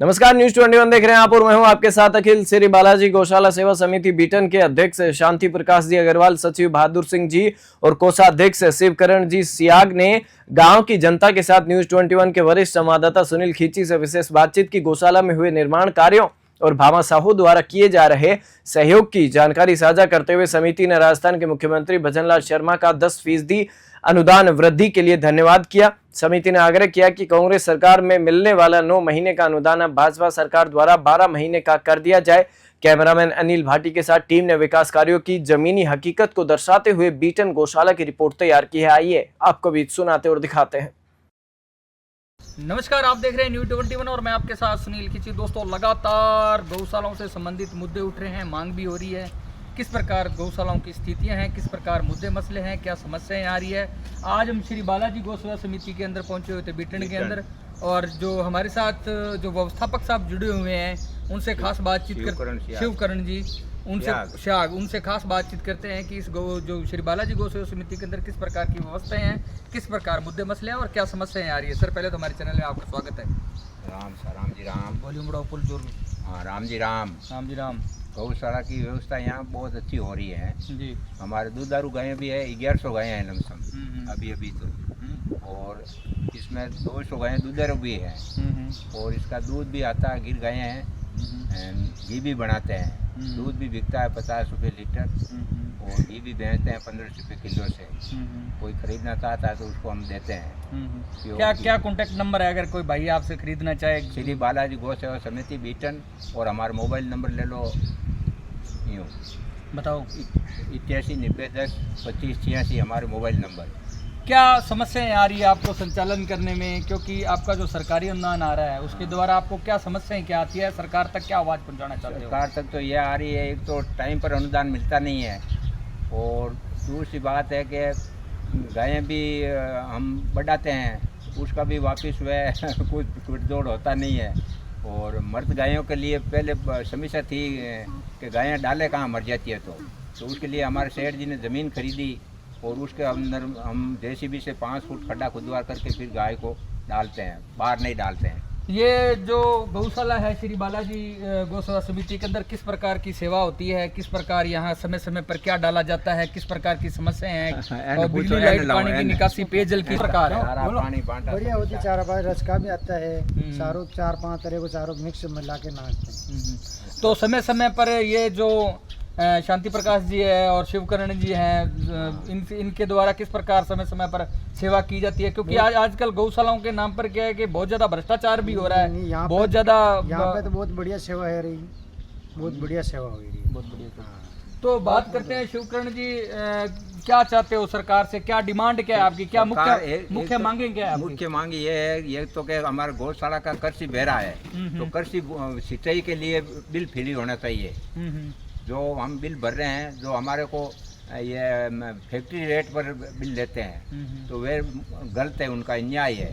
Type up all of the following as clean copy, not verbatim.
नमस्कार, न्यूज 21 देख रहे हैं आप और मैं हूं आपके साथ अखिल। श्री बालाजी गौशाला सेवा समिति बीटन के अध्यक्ष शांति प्रकाश जी अग्रवाल, सचिव बहादुर सिंह जी और कोषाध्यक्ष शिवकरण जी सियाग ने गांव की जनता के साथ न्यूज 21 के वरिष्ठ संवाददाता सुनील खींची से विशेष बातचीत की। गौशाला में हुए निर्माण कार्यों और भामा साहू द्वारा किए जा रहे सहयोग की जानकारी साझा करते हुए समिति ने राजस्थान के मुख्यमंत्री भजनलाल शर्मा का 10% अनुदान वृद्धि के लिए धन्यवाद किया। समिति ने आग्रह किया कि कांग्रेस सरकार में मिलने वाला 9 महीने का अनुदान अब भाजपा सरकार द्वारा 12 महीने का कर दिया जाए। कैमरामैन अनिल भाटी के साथ टीम ने विकास कार्यों की जमीनी हकीकत को दर्शाते हुए बीटन गौशाला की रिपोर्ट तैयार की है। आइए आपको भी सुनाते और दिखाते हैं। नमस्कार, आप देख रहे हैं न्यूज 21 और मैं आपके साथ सुनील खींची। दोस्तों, लगातार गौशालाओं से संबंधित मुद्दे उठ रहे हैं, मांग भी हो रही है। किस प्रकार गौशालाओं की स्थितियां हैं, किस प्रकार मुद्दे मसले हैं, क्या समस्याएं आ रही है। आज हम श्री बालाजी गौशाला समिति के अंदर पहुंचे हुए थे, बीटन के अंदर, और जो हमारे साथ जो व्यवस्थापक साहब जुड़े हुए हैं उनसे खास बातचीत करते, शिवकरण जी उनसे खास बातचीत करते हैं कि इस जो श्री बालाजी गौशाला समिति के अंदर किस प्रकार की व्यवस्थाएं हैं, किस प्रकार मुद्दे मसले हैं और क्या समस्याएं आ रही है। सर, पहले तो हमारे चैनल में आपका स्वागत है। राम जी राम। वॉल्यूम बढ़ाओ, फुल जोर। हाँ, राम जी राम। राम जी राम। गौशाला की व्यवस्था यहाँ बहुत अच्छी हो रही है जी। हमारे दुधारू गायें भी है, 1100 गायें हैं लमसम अभी तो, और इसमें 200 गायें दुधारू भी है, और इसका दूध भी आता है, गिर गायें हैं, घी भी बनाते हैं, दूध भी बिकता है 50 रुपये लीटर, और घी भी बेचते हैं 15 रुपये किलो से। कोई खरीदना चाहता है तो उसको हम देते हैं। क्या कॉन्टैक्ट नंबर है अगर कोई भाई आपसे खरीदना चाहे? श्री बालाजी गौ सेवा समिति बीटन, और हमारा मोबाइल नंबर ले लो, यूँ बताओ। 81 90 10 25 86 हमारे मोबाइल नंबर। क्या समस्याएं आ रही है आपको संचालन करने में, क्योंकि आपका जो सरकारी अनुदान आ रहा है उसके द्वारा आपको क्या समस्याएं क्या आती है, सरकार तक क्या आवाज़ पहुंचाना चाहते हो? सरकार तक तो यह आ रही है, एक तो टाइम पर अनुदान मिलता नहीं है, और दूसरी बात है कि गायें भी हम बढ़ाते हैं, उसका भी वापस वह कुछ दौड़ होता नहीं है। और मर्द गायों के लिए पहले समस्या थी कि गायें डाले कहाँ मर जाती है, तो उसके लिए हमारे सेठ जी ने ज़मीन खरीदी, और उसके अंदर हम जेसीबी से 5 फुट खड्डा खुदवार करके फिर गाय को डालते हैं, बाहर नहीं डालते हैं। ये जो गौशाला है श्री बालाजी गौशाला समिति के अंदर किस प्रकार की सेवा होती है, किस प्रकार यहाँ समय समय पर क्या डाला जाता है, किस प्रकार की समस्याएं हैं, और बिजली लाइट पानी की निकासी पेयजल किस प्रकार है? पानी बढ़िया होती, चारा पानी रचका भी आता है, चारों 4-5 तरह को चारों मिक्स मिला के नाचते हैं। तो समय समय पर ये जो शांति प्रकाश जी है और शिवकरण जी हैं, इनके द्वारा किस प्रकार समय समय पर सेवा की जाती है, क्योंकि आजकल गौशालाओं के नाम पर क्या है कि बहुत ज्यादा भ्रष्टाचार भी हो रहा है, बहुत ज्यादा। यहाँ पे तो बहुत बढ़िया सेवा है रही, बहुत बढ़िया सेवा हो रही है, बहुत बढ़िया। तो बात करते हैं शिवकरण जी, क्या चाहते हो सरकार से, क्या डिमांड क्या है आपकी, क्या मुख्य मांगे क्या है? मुख्य मांग ये है, ये तो कि हमारे गौशाला का कृषि बेरा है, तो कृषि सिंचाई के लिए बिल फ्री होना चाहिए। जो हम बिल भर रहे हैं, जो हमारे को ये फैक्ट्री रेट पर बिल देते हैं, तो वे गलत है, उनका अन्याय है।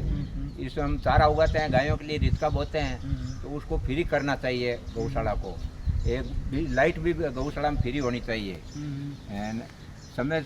इसमें हम चारा उगाते हैं, गायों के लिए रिस्का बोते हैं, तो उसको फ्री करना चाहिए गौशाला को। एक लाइट भी गौशाला में फ्री होनी चाहिए समय।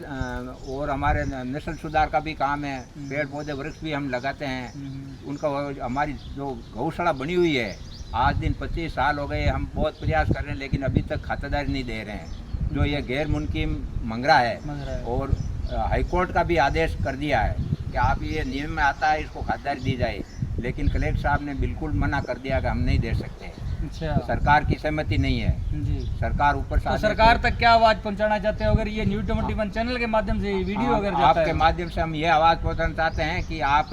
और हमारे नस्ल सुधार का भी काम है, पेड़ पौधे वृक्ष भी हम लगाते हैं उनका। हमारी जो गौशाला बनी हुई है, आज दिन 25 साल हो गए, हम बहुत प्रयास कर रहे हैं, लेकिन अभी तक खातादारी नहीं दे रहे हैं, जो ये गैर मुनकिम मंगरा है। और हाईकोर्ट का भी आदेश कर दिया है कि आप ये नियम में आता है, इसको खातादारी दी जाए, लेकिन कलेक्टर साहब ने बिल्कुल मना कर दिया कि हम नहीं दे सकते। अच्छा। तो सरकार की सहमति नहीं है जी। सरकार ऊपर से, तो सरकार तक क्या आवाज़ पहुंचाना चाहते हो? अगर ये न्यूज 21 चैनल के माध्यम से वीडियो अगर जाता आपके माध्यम से हम ये आवाज़ पहुँचाना चाहते हैं कि आप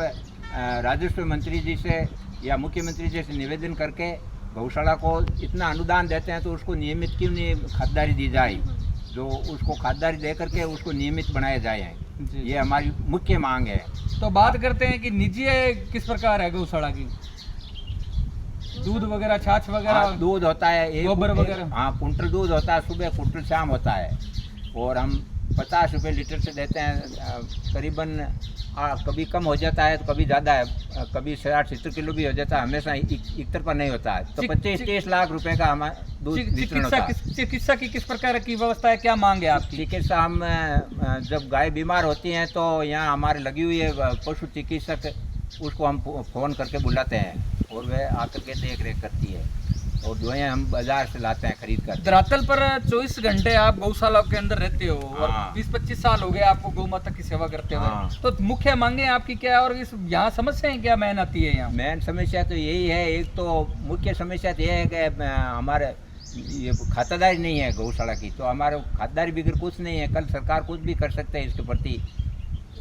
राजस्व मंत्री जी से या मुख्यमंत्री जी से निवेदन करके गौशाला को इतना अनुदान देते हैं, तो उसको नियमित क्यों नहीं खातिरदारी दी जाए, जो उसको खातिरदारी दे करके उसको नियमित बनाया जाए। ये हमारी मुख्य मांग है। तो बात करते हैं कि निजी किस प्रकार है गौशाला की, दूध वगैरह, छाछ वगैरह? दूध होता है, गोबर वगैरह। हाँ, कुंटल दूध होता है, सुबह कुंटल शाम होता है, और हम 50 रुपये लीटर से देते हैं करीबन। कभी कम हो जाता है तो कभी ज़्यादा है, कभी 60-70 किलो भी हो जाता है, हमेशा एक तरफा नहीं होता है। तो 25-30 लाख रुपए का हमारा दूध वितरण होता है। चिकित्सा की किस प्रकार की व्यवस्था है, क्या मांग है आपकी? चिकित्सा हम जब गाय बीमार होती हैं तो यहाँ हमारे लगी हुई है पशु चिकित्सक, उसको हम फ़ोन करके बुलाते हैं, और वह आकर के देख रेख करती है और दुआएं हम बाजार से लाते हैं खरीद कर। धरातल पर 24 घंटे आप गौशाला के अंदर रहते हो और हाँ। 20-25 साल हो गए आपको गौ माता की सेवा करते हुए। हाँ। तो मुख्य मांगे आपकी क्या है और इस यहाँ समस्याएं क्या मैन आती है यहाँ? मेन समस्या तो यही है, एक तो मुख्य समस्या तो यह है कि हमारे ये खातादारी नहीं है गौशाला की, तो हमारे खातादारी बिगड़ कुछ नहीं है। कल सरकार कुछ भी कर सकते हैं इसके प्रति,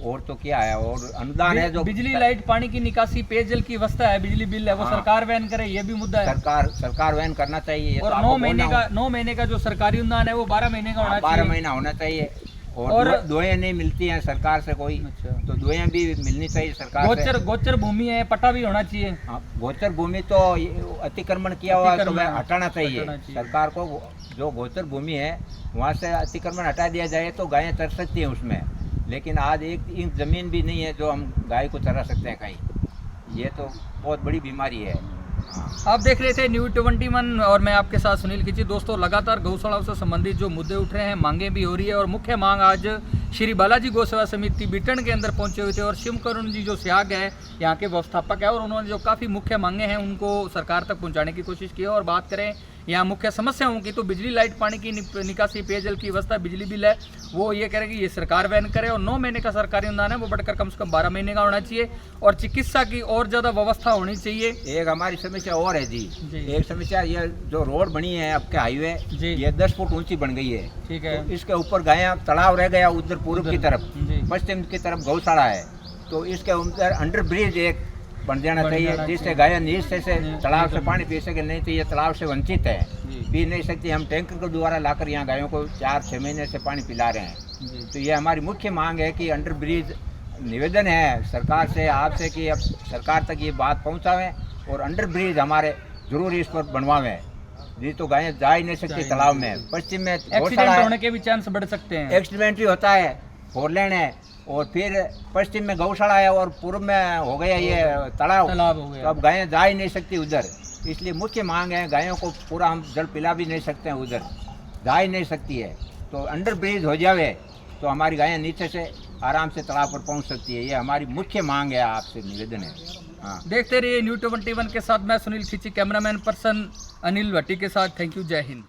और तो क्या है, और अनुदान है जो बिजली लाइट पानी की निकासी पेयजल की व्यवस्था है, बिजली बिल है, वो हाँ। सरकार वहन करे, ये भी मुद्दा है। सरकार वहन करना चाहिए। ये और तो आपको 9 महीने का जो सरकारी अनुदान है वो 12 महीने का होना 12 चाहिए। महीना होना चाहिए। और और दुआएं नहीं मिलती हैं सरकार से कोई, अच्छा। तो दुआएं भी मिलनी चाहिए सरकार से। गोचर भूमि है, पट्टा भी होना चाहिए। हाँ, गोचर भूमि तो अतिक्रमण किया हुआ है तो वह हटाना चाहिए सरकार को। जो गोचर भूमि है वहाँ से अतिक्रमण हटा दिया जाए तो गायें चर सकती हैं उसमें, लेकिन आज एक इंच जमीन भी नहीं है जो हम गाय को चरा सकते हैं कहीं। ये तो बहुत बड़ी बीमारी है। आप देख रहे थे न्यूज़ 21 और मैं आपके साथ सुनील खिची। दोस्तों, लगातार गौशालाओं से संबंधित जो मुद्दे उठ रहे हैं, मांगे भी हो रही है और मुख्य मांग आज श्री बालाजी गौ सेवा समिति बीटन के अंदर पहुंचे हुए थे और शिवकरण जी जो स्याग है यहाँ के व्यवस्थापक है और उन्होंने जो काफ़ी मुख्य मांगे हैं उनको सरकार तक पहुँचाने की कोशिश की है। और बात करें यहाँ मुख्य समस्याओं की तो बिजली लाइट पानी की निकासी पेयजल की व्यवस्था, बिजली बिल है वो ये कह रहे कि ये सरकार वहन करे और 9 महीने का सरकारी अनुदान है वो बढ़कर कम से कम 12 महीने का होना चाहिए और चिकित्सा की और ज़्यादा व्यवस्था होनी चाहिए। एक हमारी समस्या और है जी, जी। एक समस्या ये जो रोड बनी है आपके हाईवे, जी। ये 10 फुट ऊंची बन गई है। ठीक है। तो इसके ऊपर गायें, तालाब रह गया उधर पूर्व की तरफ, जी। पश्चिम की तरफ गौशाला है, तो इसके अंदर अंडर ब्रिज एक बन जाना चाहिए जिससे गायें नीचे से तालाब से पानी पी सके। नहीं तो ये तालाब से वंचित है, पी नहीं सकती। हम टैंकर के द्वारा लाकर यहाँ गायों को 4-6 महीने से पानी पिला रहे हैं। तो ये हमारी मुख्य मांग है कि अंडर ब्रिज, निवेदन है सरकार से, आपसे कि अब सरकार तक ये बात पहुँचावें और अंडर ब्रिज हमारे जरूर इस पर बनवावें। जी तो गायें जा ही नहीं सकती तालाब में। पश्चिम में एक्सीडेंट होने के भी चांस बढ़ सकते हैं। एक्सीडेंट भी होता है, 4 लेन है और फिर पश्चिम में गौशाला है और पूर्व में हो गया ये तालाब हो गया। तो अब गायें जा ही नहीं सकती उधर। इसलिए मुख्य मांग है, गायों को पूरा हम जल पिला भी नहीं सकते हैं, उधर जा ही नहीं सकती है। तो अंडर ब्रिज हो जावे तो हमारी गायें नीचे से आराम से तालाब पर पहुंच सकती है। ये हमारी मुख्य मांग है, आपसे निवेदन है। हाँ, देखते रहिए न्यूज़ 21 के साथ मैं सुनील खिची, कैमरामैन पर्सन अनिल भट्टी के साथ। थैंक यू, जय हिंद।